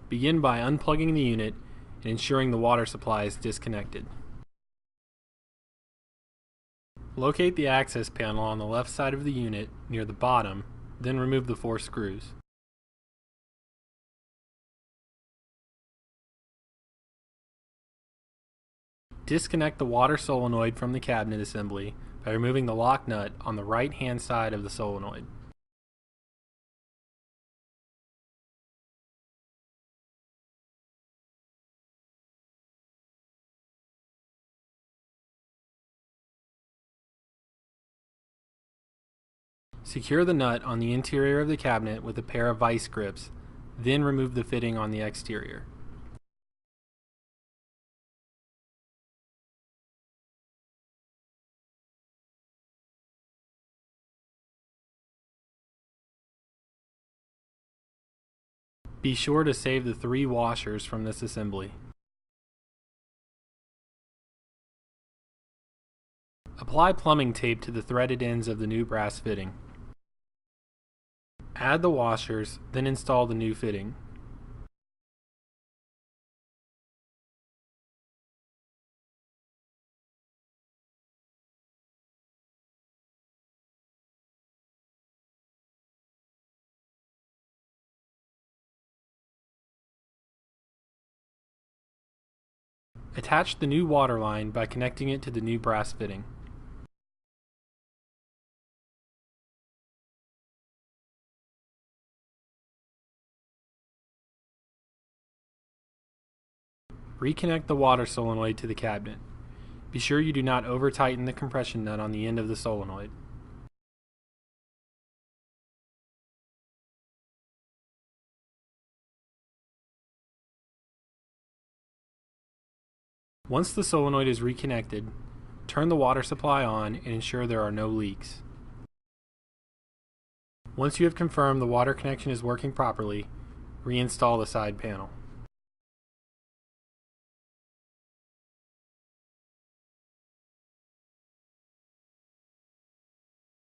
Begin by unplugging the unit and ensuring the water supply is disconnected. Locate the access panel on the left side of the unit near the bottom, then remove the 4 screws. Disconnect the water solenoid from the cabinet assembly by removing the lock nut on the right-hand side of the solenoid. Secure the nut on the interior of the cabinet with a pair of vice grips, then remove the fitting on the exterior. Be sure to save the 3 washers from this assembly. Apply plumbing tape to the threaded ends of the new brass fitting. Add the washers, then install the new fitting. Attach the new water line by connecting it to the new brass fitting. Reconnect the water solenoid to the cabinet. Be sure you do not over-tighten the compression nut on the end of the solenoid. Once the solenoid is reconnected, turn the water supply on and ensure there are no leaks. Once you have confirmed the water connection is working properly, reinstall the side panel.